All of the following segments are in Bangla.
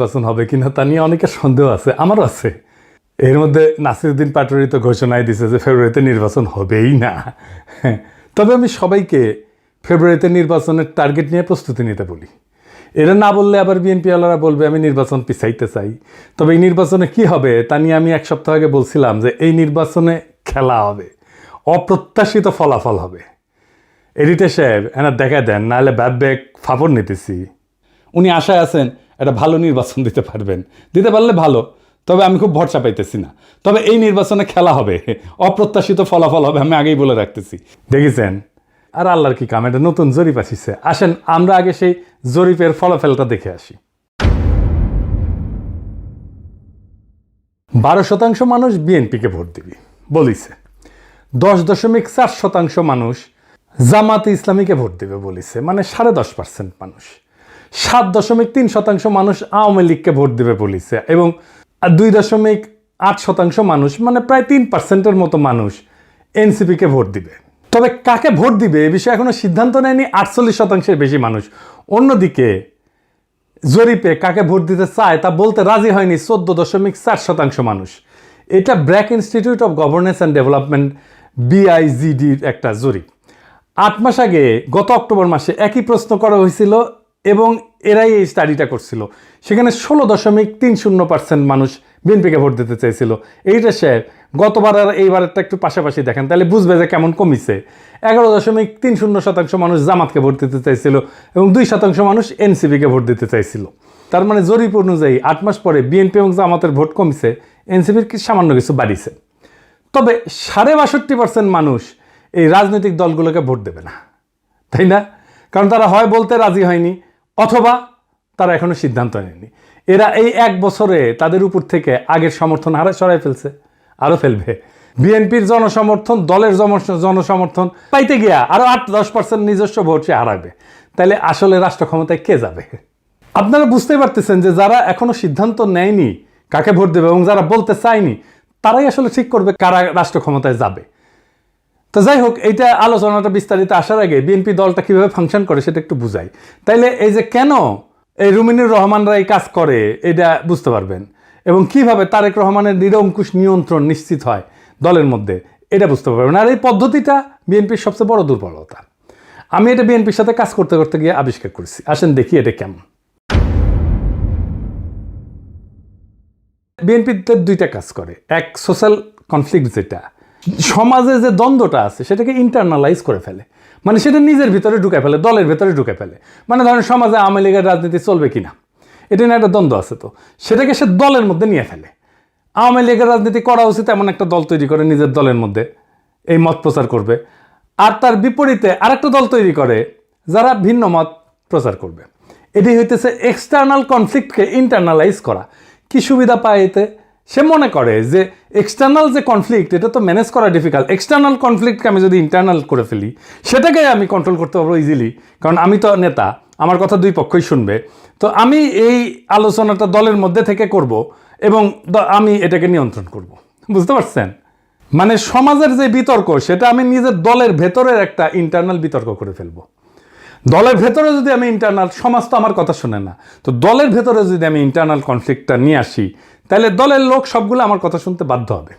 নির্বাচন হবে কিনা তা নিয়ে অনেকের সন্দেহ আছে, আমারও আছে। এর মধ্যে নাসিরউদ্দিন পাটোয়ারি তো ঘোষণায় দিছে যে ফেব্রুয়ারিতে নির্বাচন হবেই না। তবে আমি সবাইকে ফেব্রুয়ারিতে নির্বাচনের টার্গেট নিয়ে প্রস্তুতি নিতে বলি। এরা না বললে আবার বিএনপিওয়ালারা বলবে আমি নির্বাচন পিছাইতে চাই। তবে এই নির্বাচনে কি হবে তা নিয়ে আমি এক সপ্তাহ আগে বলছিলাম যে এই নির্বাচনে খেলা হবে, অপ্রত্যাশিত ফলাফল হবে। এডিটর সাহেব এনার দেখা দেন, নাহলে ব্যাক ফাপড় নিতেছি। উনি আশায় আছেন একটা ভালো নির্বাচন দিতে পারবেন, দিতে পারলে ভালো, তবে আমি খুব ভরসা পাইতেছি না। তবে এই নির্বাচনে খেলা হবে, অপ্রত্যাশিত ফলাফল হবে, আমি আগেই বলে রাখতেছি। দেখেছেন? আর আল্লাহর কি কাম, এটা নতুন জরিপ আসিছে। আসেন আমরা আগে সেই জরিপের ফলাফলটা দেখে আসি। 12% মানুষ বিএনপিকে ভোট দিবি বলিছে, 10.4% মানুষ জামাতে ইসলামীকে ভোট দেবে বলিছে, মানে 10.5% মানুষ। 7.3% মানুষ আওয়ামী লীগকে ভোট দেবে বলিছে, এবং 2.8% মানুষ, মানে প্রায় 3%-এর মতো মানুষ এনসিপিকে ভোট দিবে। তবে কাকে ভোট দিবে এ বিষয়ে এখনো সিদ্ধান্ত নেয়নি 48%-এর বেশি মানুষ। অন্যদিকে জরিপে কাকে ভোট দিতে চায় তা বলতে রাজি হয়নি 14.4% মানুষ। এটা BRAC institute of governance and development BIGDর একটা জরিপ। 8 মাস আগে গত অক্টোবর মাসে একই প্রশ্ন করা হয়েছিল এবং এরাই এই স্টাডিটা করছিল। সেখানে 16.30% মানুষ বিএনপিকে ভোট দিতে চাইছিল। এইটা স্যার গতবার আর এইবারেরটা একটু পাশাপাশি দেখেন, তাহলে বুঝবে যে কেমন কমিছে। 11.30% মানুষ জামাতকে ভোট দিতে চাইছিল এবং 2% মানুষ এনসিপিকে ভোট দিতে চাইছিল। তার মানে জরিপ অনুযায়ী 8 মাস পরে বিএনপি এবং জামাতের ভোট কমিছে, এনসিপির সামান্য কিছু বাড়িছে। তবে 62% মানুষ এই রাজনৈতিক দলগুলোকে ভোট দেবে না, তাই না? কারণ তারা হয় বলতে রাজি হয়নি, অথবা তারা এখনো সিদ্ধান্ত নেয়নি। এরা এই 1 বছরে তাদের উপর থেকে আগের সমর্থন সরাই ফেলছে, আরও ফেলবে। বিএনপির জনসমর্থন, দলের জনসমর্থন পাইতে গিয়া আরও 8-10% নিজস্ব ভোট সে হারাবে। তাহলে আসলে রাষ্ট্র ক্ষমতায় কে যাবে? আপনারা বুঝতেই পারতেছেন যে যারা এখনো সিদ্ধান্ত নেয়নি কাকে ভোট দেবে এবং যারা বলতে চায়নি, তারাই আসলে ঠিক করবে কারা রাষ্ট্র ক্ষমতায় যাবে। তো যাই হোক, এইটা আলোচনাটা বিস্তারিত আসার আগে বিএনপি দলটা কিভাবে ফাংশন করে সেটা একটু বুঝাই। তাইলে এই যে কেন এই রুমিনুর রহমানরা এই কাজ করে এটা বুঝতে পারবেন, এবং কিভাবে তারেক রহমানের নিরঙ্কুশ নিয়ন্ত্রণ নিশ্চিত হয় দলের মধ্যে এটা বুঝতে পারবেন। আর এই পদ্ধতিটা বিএনপির সবচেয়ে বড় দুর্বলতা। আমি এটা বিএনপির সাথে কাজ করতে করতে গিয়ে আবিষ্কার করেছি। আসেন দেখি এটা কেমন। বিএনপিতে 2টা কাজ করে। এক, সোশ্যাল কনফ্লিক্ট, যেটা সমাজে যে দ্বন্দ্বটা আছে সেটাকে ইন্টারনালাইজ করে ফেলে, মানে সেটা নিজের ভিতরে ঢুকে ফেলে, দলের ভিতরে ঢুকে ফেলে। মানে ধরেন সমাজে আওয়ামী লীগের রাজনীতি চলবে কিনা, এটা নিয়ে একটা দ্বন্দ্ব আছে, তো সেটাকে সে দলের মধ্যে নিয়ে ফেলে। আওয়ামী লীগের রাজনীতি করা উচিত এমন একটা দল তৈরি করে নিজের দলের মধ্যে এই মত প্রচার করবে, আর তার বিপরীতে আরেকটা দল তৈরি করে যারা ভিন্ন মত প্রচার করবে। এটি হইতেছে এক্সটার্নাল কনফ্লিক্টকে ইন্টারনালাইজ করা। কি সুবিধা পায় এতে? সে মনে করে যে এক্সটার্নাল যে কনফ্লিক্ট এটা তো ম্যানেজ করা ডিফিকাল্ট, এক্সটার্নাল কনফ্লিক্টকে আমি যদি ইন্টারনাল করে ফেলি সেটাকে আমি কন্ট্রোল করতে পারবো ইজিলি, কারণ আমি তো নেতা, আমার কথা 2 পক্ষই শুনবে। তো আমি এই আলোচনাটা দলের মধ্যে থেকে করব এবং আমি এটাকে নিয়ন্ত্রণ করব। বুঝতে পারছেন? মানে সমাজের যে বিতর্ক সেটা আমি নিজের দলের ভেতরের একটা ইন্টারনাল বিতর্ক করে ফেলবো। দলের ভেতরে যদি আমি ইন্টারনাল, সমাজ তো আমার কথা শোনে না, তো দলের ভেতরে যদি আমি ইন্টারনাল কনফ্লিক্টটা নিয়ে আসি তাহলে দলের লোক সবগুলো আমার কথা শুনতে বাধ্য হবে।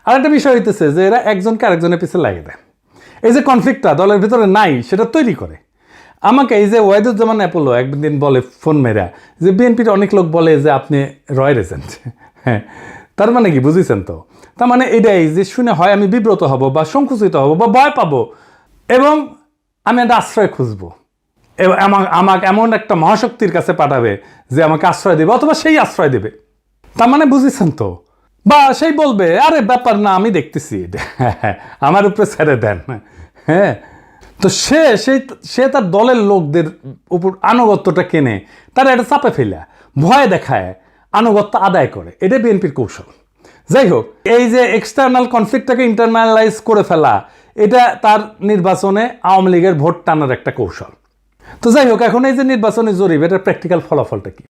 আর একটা বিষয় হইতেছে যে এরা একজনকে আরেকজনের পিছনে লাগিয়ে দেয়। এই যে কনফ্লিক্টটা দলের ভেতরে নাই সেটা তৈরি করে। আমাকে এই যে ওয়াহিদুজ্জামান অ্যাপোলো একদিন বলে ফোন মেরা যে বিএনপির অনেক লোক বলে যে আপনি রয়ের এজেন্ট। হ্যাঁ, তার মানে কি বুঝেছেন? তো তার মানে এটাই যে শুনে হয় আমি বিব্রত হব বা সংকুচিত হব বা ভয় পাবো, এবং আমি একটা আশ্রয় খুঁজবো, এবং আমাকে এমন একটা মহাশক্তির কাছে পাঠাবে যে আমাকে আশ্রয় দেবে, অথবা সেই আশ্রয় দেবে। তার মানে বুঝেছেন তো? বা সেই বলবে আরে ব্যাপার না, আমি দেখতেছি, এটা আমার উপরে ছেড়ে দেন। হ্যাঁ, তো সে তার দলের লোকদের উপর আনুগত্যটা কেনে, তারা এটা চাপে ফেলে ভয় দেখায়, আনুগত্য আদায় করে। এটা বিএনপির কৌশল। যাই হোক, এই যে এক্সটার্নাল কনফ্লিক্টটাকে ইন্টারনালাইজ করে ফেলা, এটা তার নির্বাচনে আওয়ামী লীগের ভোট টানার একটা কৌশল। তো যাই হোক, এখন এই যে নির্বাচনী জরিপ, এটার প্র্যাকটিক্যাল ফলাফলটা কি?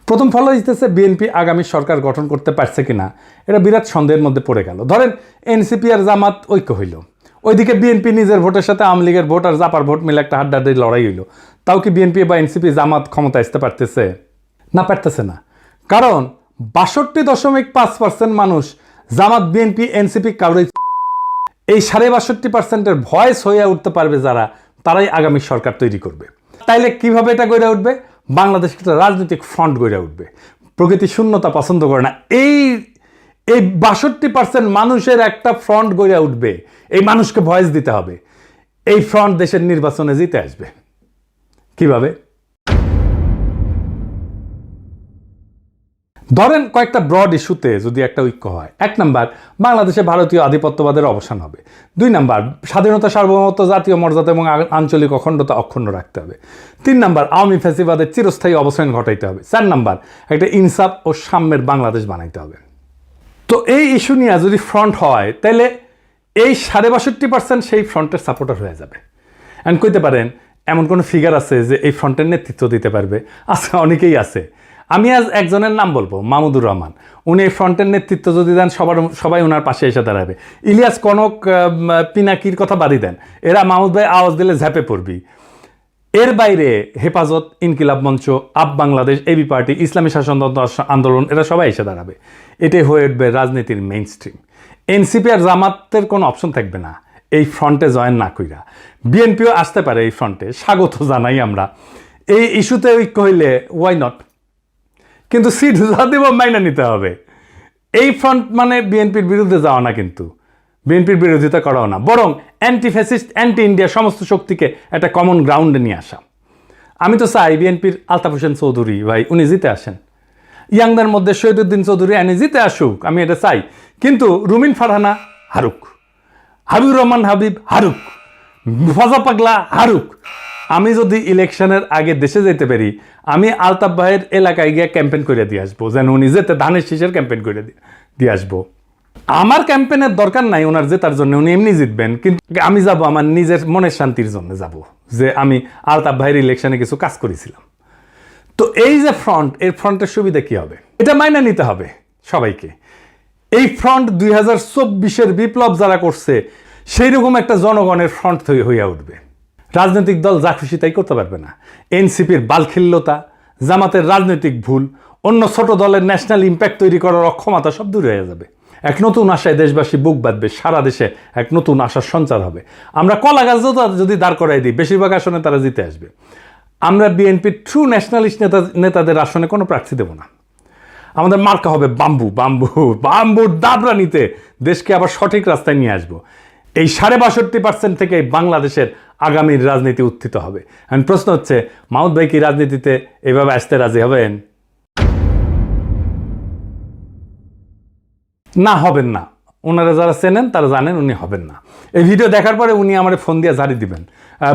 প্রথম ফল হইতেছে বিএনপি আগামী সরকার গঠন করতে পারছে কিনা এটা বিরাট সন্দেহের মধ্যে পড়ে গেল। ধরেন এনসিপি আর জামাত ঐক্য হইল, ওইদিকে বিএনপি নিজের ভোটের সাথে আওয়ামী লীগের ভোট আর জাপার ভোট মিলে একটা হাড্ডাহাড্ডি লড়াই হইলো, তাও কি বিএনপি বা এনসিপি জামাত ক্ষমতা আসতে পারতেছে না? পারতেছে না। কারণ 62.5% মানুষ জামাত বিএনপি এনসিপি কাউরেই, এই 62.5%-এর ভয়েস হয়ে উঠতে পারবে যারা, তারাই আগামী সরকার তৈরি করবে। তাইলে কিভাবে এটা গড়ে উঠবে? বাংলাদেশ একটা রাজনৈতিক ফ্রন্ট গড়ে উঠবে। প্রকৃতি শূন্যতা পছন্দ করে না। এই 62% মানুষের একটা ফ্রন্ট গড়ে উঠবে। এই মানুষকে ভয়েস দিতে হবে। এই ফ্রন্ট দেশের নির্বাচনে জিতে আসবে। কিভাবে? ধরেন কয়েকটা ব্রড ইস্যুতে যদি একটা ঐক্য হয়। 1 নাম্বার, বাংলাদেশে ভারতীয় আধিপত্যবাদের অবসান হবে। 2 নাম্বার, স্বাধীনতা, সার্বভৌমত্ব, জাতীয় মর্যাদা এবং আঞ্চলিক অখণ্ডতা অক্ষুণ্ণ রাখতে হবে। 3 নাম্বার, আওয়ামী ফ্যাসিবাদের চিরস্থায়ী অবসান ঘটাইতে হবে। 4 নাম্বার, একটা ইনসাফ ও সাম্যের বাংলাদেশ বানাইতে হবে। তো এই ইস্যু নিয়ে যদি ফ্রন্ট হয়, তাহলে এই 62% সেই ফ্রন্টের সাপোর্টার হয়ে যাবে। অ্যান্ড কইতে পারেন এমন কোনো ফিগার আছে যে এই ফ্রন্টের নেতৃত্ব দিতে পারবে? আছে, অনেকেই আছে। আমি আজ একজনের নাম বলবো, মাহমুদুর রহমান। উনি এই ফ্রন্টের নেতৃত্ব যদি দেন, সবাই ওনার পাশে এসে দাঁড়াবে। ইলিয়াস কনক, পিনাকির কথা বাদই দেন, এরা মাহমুদ ভাই আওয়াজ দিলে ঝাঁপে পড়বি। এর বাইরে হেফাজত, ইনকিলাব মঞ্চ, আপ বাংলাদেশ, এবি পার্টি, ইসলামী শাসনতন্ত্র আন্দোলন, এরা সবাই এসে দাঁড়াবে। এটাই হয়ে উঠবে রাজনীতির মেইন স্ট্রিম। এনসিপি আর জামাতের কোনো অপশন থাকবে না এই ফ্রন্টে জয়েন না কইরা। বিএনপিও আসতে পারে এই ফ্রন্টে, স্বাগত জানাই আমরা। এই ইস্যুতে ঐক্য হইলে ওয়াই নট, কিন্তু সিট যা দেব মাইনা নিতে হবে। এই ফ্রন্ট মানে বিএনপির বিরুদ্ধে যাওয়া না, কিন্তু বিএনপির বিরোধিতা করাও না, বরং অ্যান্টি ফ্যাসিস্ট, অ্যান্টি ইন্ডিয়া সমস্ত শক্তিকে একটা কমন গ্রাউন্ডে নিয়ে আসা। আমি তো চাই বিএনপির আলতাফ হোসেন চৌধুরী ভাই উনি জিতে আসেন, ইয়াংদের মধ্যে শহীদুদ্দিন চৌধুরী এনে জিতে আসুক, আমি এটা চাই। কিন্তু রুমিন ফারহানা হারুক, হাবিবুর রহমান হাবিব হারুক, ফজা পাগলা হারুক। আমি যদি ইলেকশনের আগে দেশে যেতে পারি, আমি আলতাফ ভাইয়ের এলাকায় গিয়ে ক্যাম্পেইন করে দিয়ে আসবো, যেন উনি যেতে ধানের শীষের ক্যাম্পেইন করে দিয়ে আসবো। আমার ক্যাম্পেইনের দরকার নাই ওনার জেতার জন্য, উনি এমনি জিতবেন, কিন্তু আমি যাব আমার নিজের মনের শান্তির জন্য যাব, যে আমি আলতাফ ভাইয়ের ইলেকশনে কিছু কাজ করেছিলাম। তো এই যে ফ্রন্ট, এই ফ্রন্টের সুবিধা কি হবে? এটা মাইনা নিতে হবে সবাইকে। এই ফ্রন্ট 2024-এর বিপ্লব যারা করছে, সেই রকম একটা জনগণের ফ্রন্ট হইয়া উঠবে। রাজনৈতিক দল যা খুশি তাই করতে পারবে না। এনসিপির বালখিল্যতা, জামাতের রাজনৈতিক ভুল, অন্য ছোট দলের ন্যাশনাল ইম্প্যাক্ট তৈরি করার অক্ষমতা সব দূর হয়ে যাবে। এক নতুন আশায় দেশবাসী বুক বাঁধবে, সারা দেশে এক নতুন আশার সঞ্চার হবে। আমরা কলা গাছ যদি দাঁড় করাই দিই, বেশিরভাগ আসনে তারা জিতে আসবে। আমরা বিএনপির ট্রু ন্যাশনালিস্ট নেতাদের আসনে কোনো প্রার্থী দেব না। আমাদের মার্কা হবে বাম্বু, বাম্বু, বাম্বুর দাবরা নিতে দেশকে আবার সঠিক রাস্তায় নিয়ে আসবো। এই 62% থেকে বাংলাদেশের আগামীর রাজনীতি উত্থিত হবে। এখন প্রশ্ন হচ্ছে, মাহমুদ ভাই কি রাজনীতিতে এভাবে আসতে রাজি হবেন? না, হবেন না। ওনারা যারা চেনেন তারা জানেন উনি হবেন না। এই ভিডিও দেখার পরে উনি আমার ফোন দিয়ে ঝাড়ি দিবেন,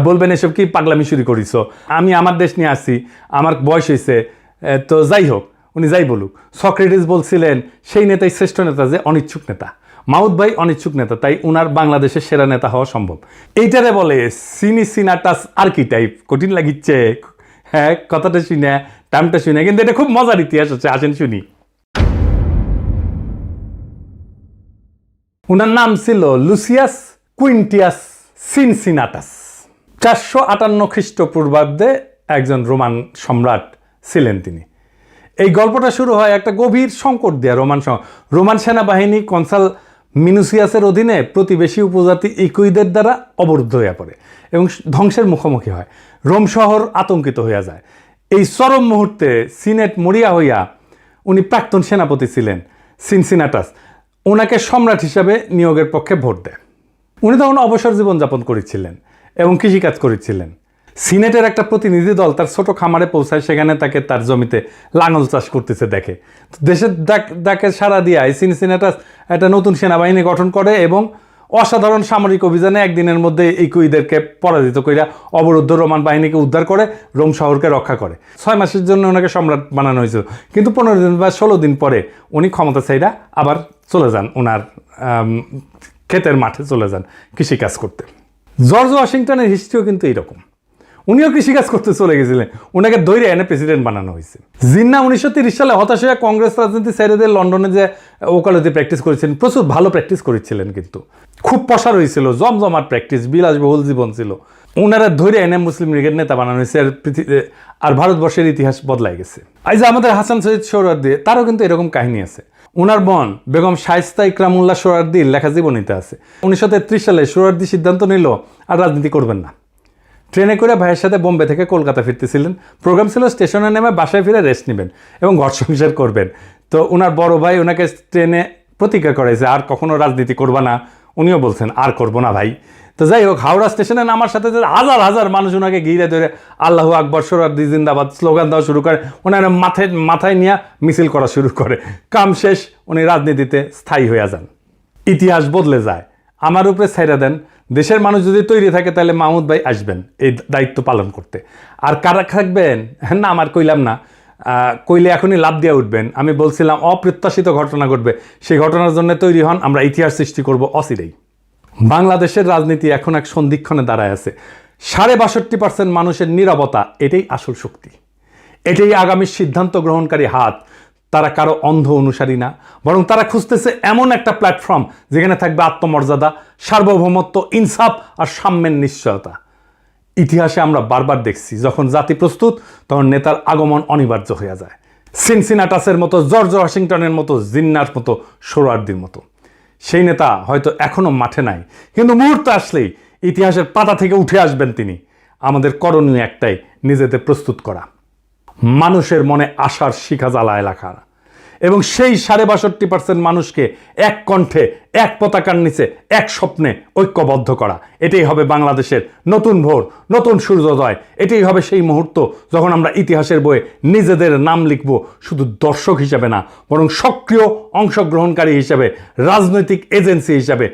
বলবেন এসব কি পাগলামি শুরু করিস, আমি আমার দেশ নিয়ে আসছি, আমার বয়স হয়েছে। তো যাই হোক, উনি যাই বলুক, সক্রেটিস বলছিলেন সেই নেতাই শ্রেষ্ঠ নেতা যে অনিচ্ছুক নেতা। মাহমুদ ভাই অনিচ্ছুক নেতা, তাই উনার বাংলাদেশের সেরা নেতা হওয়া সম্ভব। এইটারে বলে সিনাটাস আর্কিটাইপ। কঠিন লাগিচ্ছে হ্যাঁ কথাটা শুনে, টার্মটা শুনে, কিন্তু এটা খুব মজার ইতিহাস আছে, আসেন শুনি। উনার নাম ছিল লুসিয়াস কুইন্টিয়াস সিনসিনাটাস। 458 খ্রিস্টপূর্বাব্দে একজন রোমান সম্রাট ছিলেন তিনি। এই গল্পটা শুরু হয় একটা গভীর সংকট দিয়ে। রোমান সেনাবাহিনী কনসাল মিনুসিয়াসের অধীনে প্রতিবেশী উপজাতি ইকুইদের দ্বারা অবরুদ্ধ হয়ে পড়ে এবং ধ্বংসের মুখোমুখি হয়। রোম শহর আতঙ্কিত হইয়া যায়। এই চরম মুহূর্তে সিনেট মরিয়া হইয়া, উনি প্রাক্তন সেনাপতি ছিলেন সিনসিনাটাস, ওনাকে সম্রাট হিসাবে নিয়োগের পক্ষে ভোট দেয়। উনি তখন অবসর জীবনযাপন করেছিলেন এবং কৃষিকাজ করেছিলেন। সিনেটের একটা প্রতিনিধি দল তার ছোট খামারে পৌঁছায়, সেখানে তাকে তার জমিতে লাঙল চাষ করতেছে দেখে। দেশের ডাকে সাড়া দিয়ে সিনসিনাটাস একটা নতুন সেনাবাহিনী গঠন করে এবং অসাধারণ সামরিক অভিযানে একদিনের মধ্যে ইকুইদেরকে পরাজিত কইরা অবরুদ্ধ রোমান বাহিনীকে উদ্ধার করে রোম শহরকে রক্ষা করে। 6 মাসের জন্য ওনাকে সম্রাট বানানো হয়েছিল, কিন্তু 15 দিন বা 16 দিন পরে উনি ক্ষমতা চাইরা আবার চলে যান, ওনার ক্ষেতের মাঠে চলে যান কৃষিকাজ করতে। জর্জ ওয়াশিংটনের হিস্ট্রিও কিন্তু এইরকম। উনিও কৃষিকাজ করতে চলে গেছিলেন, ওনাকে ধৈর্য এনে প্রেসিডেন্ট বানানো হয়েছে। জিন্না 1930 সালে হতাশ হয়ে কংগ্রেস রাজনীতি ছেড়ে দিয়ে লন্ডনে যে ওকালতি প্র্যাকটিস করেছিলেন, প্রচুর ভালো প্র্যাকটিস করেছিলেন, কিন্তু খুব পসার হয়েছিল, জমজমাট প্র্যাকটিস, বিলাসবহুল জীবন ছিল। ওনারা ধৈর্য এনে মুসলিম লীগের নেতা বানানো হয়েছে, আর ভারতবর্ষের ইতিহাস বদলাই গেছে। এই যে আমাদের হাসান সৈয়দ সোহরাওয়ার্দী, তারও কিন্তু এরকম কাহিনী আছে। ওনার বোন বেগম শায়েস্তা ইকরামুল্লাহ সোহরাওয়ার্দীর লেখা জীবনীতে আছে 1933 সালে সোহরাওয়ার্দী সিদ্ধান্ত নিল আর রাজনীতি করবেন না। ট্রেনে করে ভাইয়ের সাথে বোম্বে থেকে কলকাতা ফিরতেছিলেন। প্রোগ্রাম ছিল স্টেশনে নেমে বাসায় ফিরে রেস্ট নেবেন এবং ঘর সংসার করবেন। তো ওনার বড় ভাই ওনাকে ট্রেনে প্রতিজ্ঞা করেছে আর কখনো রাজনীতি করবা না। উনিও বলছেন আর করবো না ভাই। তো যাই হোক, হাওড়া স্টেশনে নামার সাথে সাথে হাজার হাজার মানুষ ওনাকে ঘিরে ধরে আল্লাহু আকবর, সোহরাওয়ার্দী জিন্দাবাদ স্লোগান দেওয়া শুরু করে। ওনার মাথায় নিয়ে মিছিল করা শুরু করে। কাম শেষ, উনি রাজনীতিতে স্থায়ী হয়ে যান। ইতিহাস বদলে যায়। আমার উপরে ছাইরা দেন, দেশের মানুষ যদি তৈরি থাকে তাহলে মাহমুদ ভাই আসবেন এই দায়িত্ব পালন করতে। আর কারা থাকবেন না আমার কইলাম না, কইলে এখনই লাভ দিয়ে উঠবেন। আমি বলছিলাম অপ্রত্যাশিত ঘটনা ঘটবে, সেই ঘটনার জন্য তৈরি হন, আমরা ইতিহাস সৃষ্টি করব অচিরেই। বাংলাদেশের রাজনীতি এখন এক সন্ধিক্ষণে দাঁড়ায় আছে। 62% মানুষের নীরবতা, এটাই আসল শক্তি, এটাই আগামী সিদ্ধান্ত গ্রহণকারী হাত। তারা কারো অন্ধ অনুসারী না, বরং তারা খুঁজতেছে এমন একটা প্ল্যাটফর্ম যেখানে থাকবে আত্মমর্যাদা, সার্বভৌমত্ব, ইনসাফ আর সাম্যের নিশ্চয়তা। ইতিহাসে আমরা বারবার দেখছি, যখন জাতি প্রস্তুত তখন নেতার আগমন অনিবার্য হয়ে যায়। সিনসিনাটাসের মতো, জর্জ ওয়াশিংটনের মতো, জিন্নার মতো, সোহরাওয়ার্দীর মতো। সেই নেতা হয়তো এখনো মাঠে নাই, কিন্তু মুহূর্ত আসলেই ইতিহাসের পাতা থেকে উঠে আসবেন তিনি। আমাদের করণীয় একটাই, নিজেদের প্রস্তুত করা, মানুষের মনে আশার শিখা জ্বালায় রাখা এবং সেই 62% মানুষকে এক কণ্ঠে, এক পতাকার নিচে, এক স্বপ্নে ঐক্যবদ্ধ করা। এটাই হবে বাংলাদেশের নতুন ভোর, নতুন সূর্যোদয়। এটাই হবে সেই মুহূর্ত যখন আমরা ইতিহাসের বইয়ে নিজেদের নাম লিখব, শুধু দর্শক হিসেবে না, বরং সক্রিয় অংশগ্রহণকারী হিসেবে, রাজনৈতিক এজেন্সি হিসেবে।